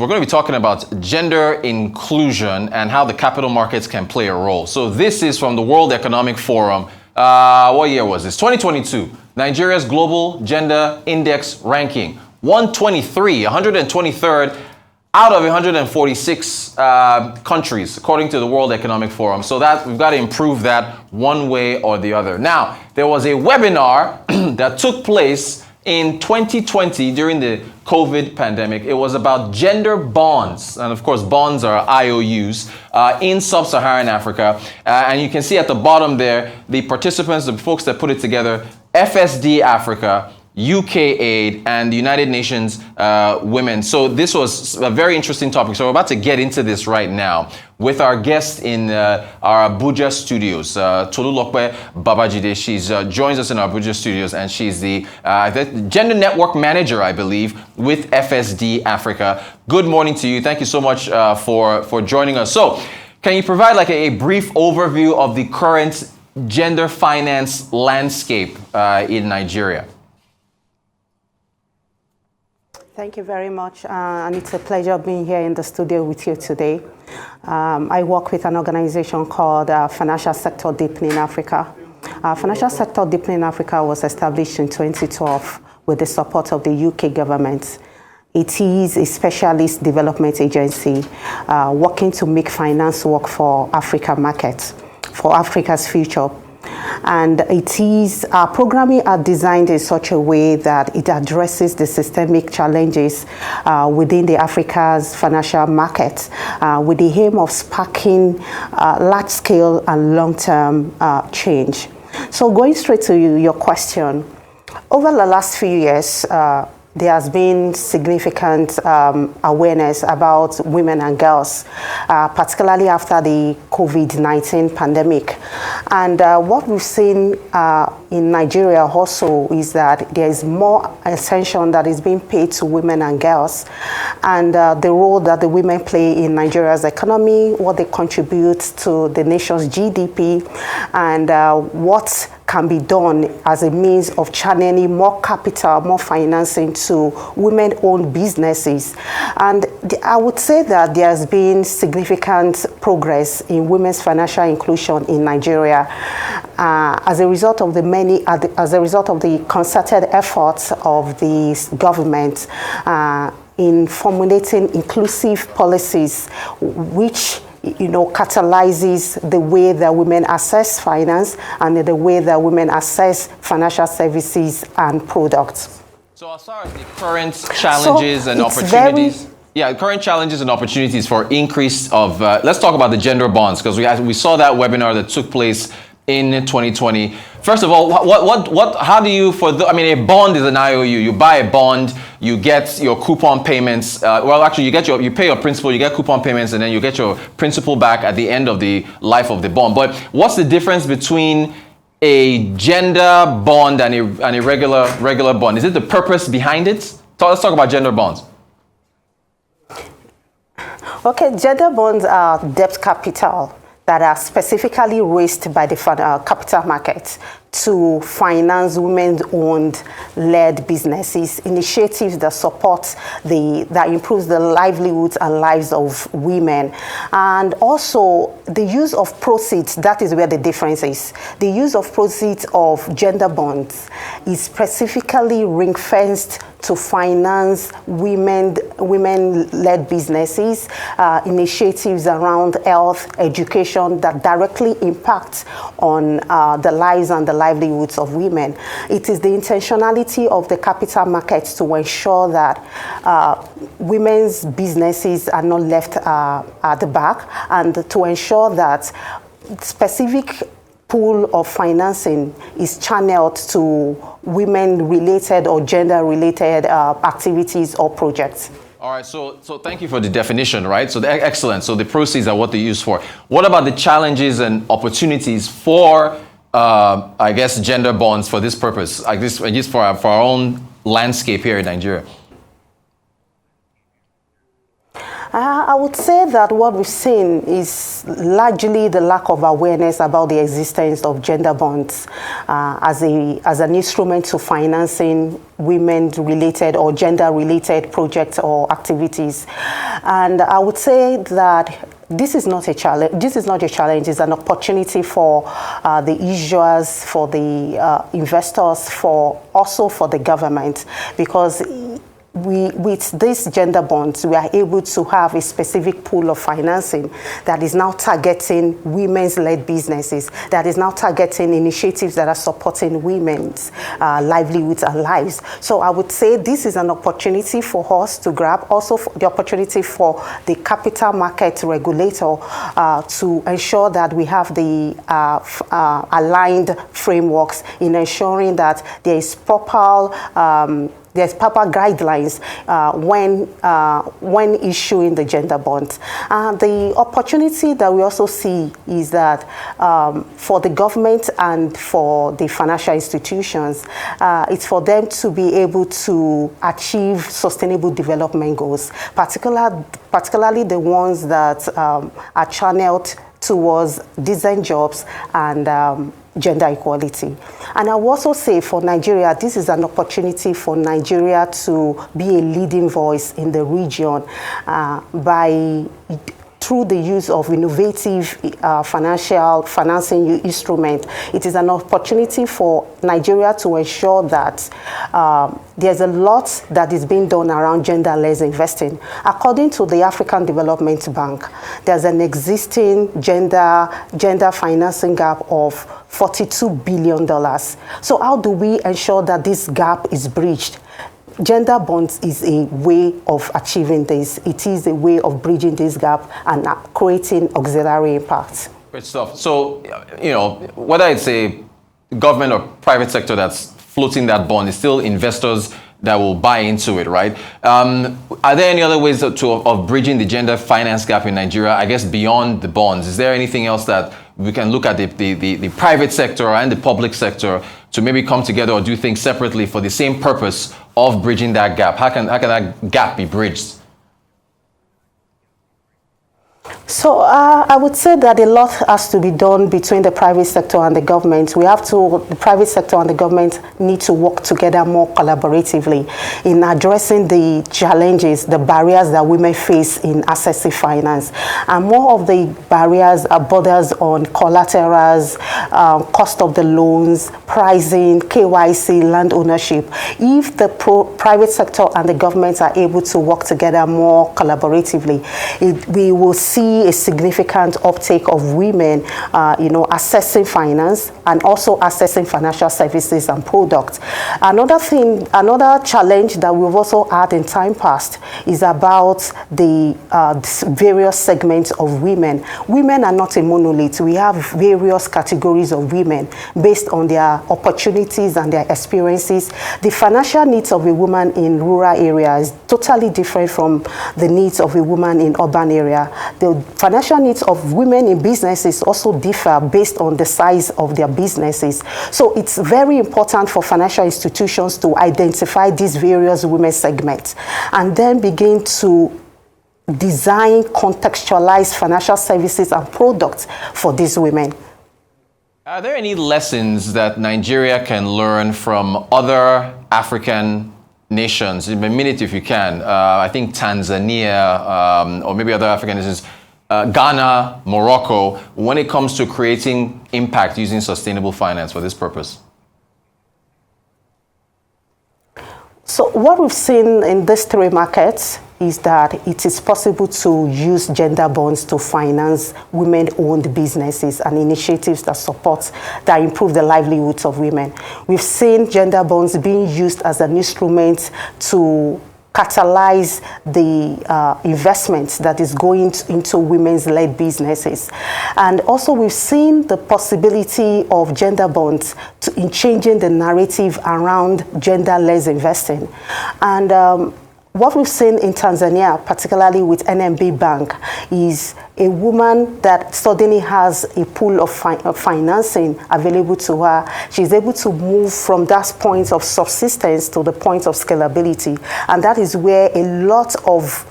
we're going to be talking about gender inclusion and how the capital markets can play a role. So this is from the World Economic Forum. What year was this? 2022. Nigeria's Global Gender Index ranking. 123rd out of 146 countries, according to the World Economic Forum. So that we've got to improve that one way or the other. Now, there was a webinar that took place in 2020 during the COVID pandemic. It was about gender bonds. And of course, bonds are IOUs in sub-Saharan Africa. And you can see at the bottom there, the participants, the folks that put it together, FSD Africa, UK Aid, and the United Nations Women. So this was a very interesting topic. So we're about to get into this right now with our guest in our Abuja studios, Tolulope Babajide. She's joins us in our Abuja studios, and she's the Gender Network Manager, I believe, with FSD Africa. Good morning to you. Thank you so much for joining us. So can you provide like a brief overview of the current gender finance landscape in Nigeria? Thank you very much, and it's a pleasure being here in the studio with you today. I work with an organization called Financial Sector Deepening Africa. Financial Sector Deepening Africa was established in 2012 with the support of the UK government. It is a specialist development agency working to make finance work for Africa markets, for Africa's future. And our programming are designed in such a way that it addresses the systemic challenges within the Africa's financial market with the aim of sparking large-scale and long-term change. So going straight to your question, over the last few years, there has been significant awareness about women and girls, particularly after the COVID-19 pandemic. And what we've seen in Nigeria also is that there is more attention that is being paid to women and girls, and the role that the women play in Nigeria's economy, what they contribute to the nation's GDP, and what can be done as a means of channeling more capital, more financing to women-owned businesses. And I would say that there has been significant progress in women's financial inclusion in Nigeria as a result of the concerted efforts of the government in formulating inclusive policies which catalyzes the way that women access finance and the way that women access financial services and products. So as far as the current challenges and opportunities, current challenges and opportunities for increase of, let's talk about the gender bonds, because we saw that webinar that took place in 2020. First of all, how do you, a bond is an IOU. You buy a bond, you get your coupon payments. You pay your principal, you get coupon payments, and then you get your principal back at the end of the life of the bond. But what's the difference between a gender bond and a regular bond? Is it the purpose behind it? So let's talk about gender bonds. Okay, gender bonds are debt capital that are specifically raised by the capital markets to finance women-owned led businesses, initiatives that that improves the livelihoods and lives of women. And also the use of proceeds, that is where the difference is. The use of proceeds of gender bonds is specifically ring-fenced to finance women-led businesses, initiatives around health, education that directly impact on the lives and the livelihoods of women. It is the intentionality of the capital markets to ensure that women's businesses are not left at the back, and to ensure that specific pool of financing is channeled to women-related or gender-related activities or projects. All right, so thank you for the definition, right? So excellent. So the proceeds are what they use for. What about the challenges and opportunities for, gender bonds for this purpose, like this, just for our own landscape here in Nigeria? I would say that what we've seen is largely the lack of awareness about the existence of gender bonds as an instrument to financing women-related or gender-related projects or activities. And I would say that this is not a challenge. This is not a challenge. It's an opportunity for the issuers, for the investors, also for the government, because with these gender bonds, we are able to have a specific pool of financing that is now targeting women's-led businesses, that is now targeting initiatives that are supporting women's livelihoods and lives. So I would say this is an opportunity for us to grab, also for the opportunity for the capital market regulator to ensure that we have the aligned frameworks in ensuring that there is there's proper guidelines when issuing the gender bonds. The opportunity that we also see is that for the government and for the financial institutions, it's for them to be able to achieve sustainable development goals, particularly the ones that are channeled towards decent jobs and gender equality. And I will also say for Nigeria, this is an opportunity for Nigeria to be a leading voice in the region through the use of innovative financing instrument. It is an opportunity for Nigeria to ensure that there's a lot that is being done around gender-led investing. According to the African Development Bank, there's an existing gender financing gap of $42 billion. So how do we ensure that this gap is bridged? Gender bonds is a way of achieving this. It is a way of bridging this gap and creating auxiliary impact. Great stuff. So, whether it's a government or private sector that's floating that bond, it's still investors that will buy into it, right? Are there any other ways of bridging the gender finance gap in Nigeria, I guess, beyond the bonds? Is there anything else that we can look at the private sector and the public sector to maybe come together or do things separately for the same purpose of bridging that gap? How can that gap be bridged? So I would say that a lot has to be done between the private sector and the government. The private sector and the government need to work together more collaboratively in addressing the challenges, the barriers that women face in accessing finance. And more of the barriers are borders on collaterals, cost of the loans, pricing, KYC, land ownership. If the private sector and the government are able to work together more collaboratively, we will see a significant uptake of women, accessing finance and also accessing financial services and products. Another challenge that we've also had in time past is about the various segments of women. Women are not a monolith. We have various categories of women based on their opportunities and their experiences. The financial needs of a woman in rural areas is totally different from the needs of a woman in urban area. The financial needs of women in businesses also differ based on the size of their businesses. So it's very important for financial institutions to identify these various women segments and then begin to design contextualized financial services and products for these women. Are there any lessons that Nigeria can learn from other African nations? In a minute, if you can. I think Tanzania or maybe other African nations, Ghana, Morocco, when it comes to creating impact using sustainable finance for this purpose? So what we've seen in these three markets is that it is possible to use gender bonds to finance women-owned businesses and initiatives that improve the livelihoods of women. We've seen gender bonds being used as an instrument to catalyze the investments that is going into women's-led businesses. And also we've seen the possibility of gender bonds in changing the narrative around gender-led investing. And what we've seen in Tanzania, particularly with NMB Bank, is a woman that suddenly has a pool of financing available to her. She's able to move from that point of subsistence to the point of scalability. And that is where a lot of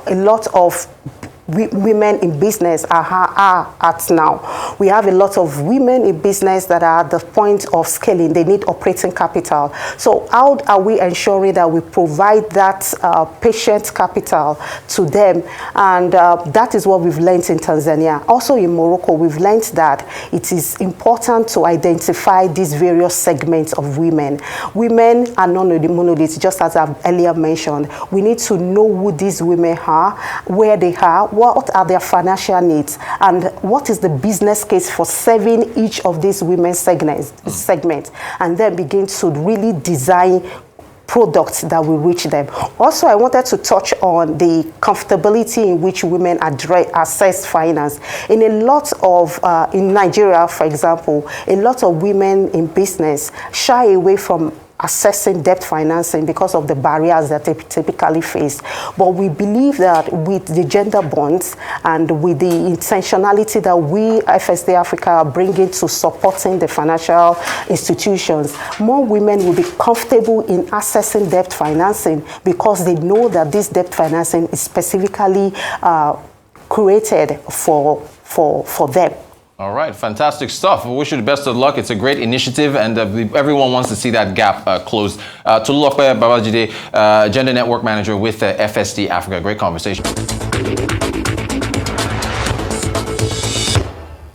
a lot of women in business are at now. We have a lot of women in business that are at the point of scaling. They need operating capital. So how are we ensuring that we provide that patient capital to them? And that is what we've learned in Tanzania. Also in Morocco, we've learned that it is important to identify these various segments of women. Women are not monoliths, just as I've earlier mentioned. We need to know who these women are, where they are, what are their financial needs, and what is the business case for serving each of these women's segments, and then begin to really design products that will reach them. Also, I wanted to touch on the comfortability in which women access finance. In a lot of, in Nigeria, for example, a lot of women in business shy away from accessing debt financing because of the barriers that they typically face. But we believe that with the gender bonds and with the intentionality that we, FSD Africa, are bringing to supporting the financial institutions, more women will be comfortable in accessing debt financing because they know that this debt financing is specifically created for them. All right, fantastic stuff. We wish you the best of luck. It's a great initiative, and everyone wants to see that gap closed. Tolulope Babajide, Gender Network Manager with FSD Africa. Great conversation.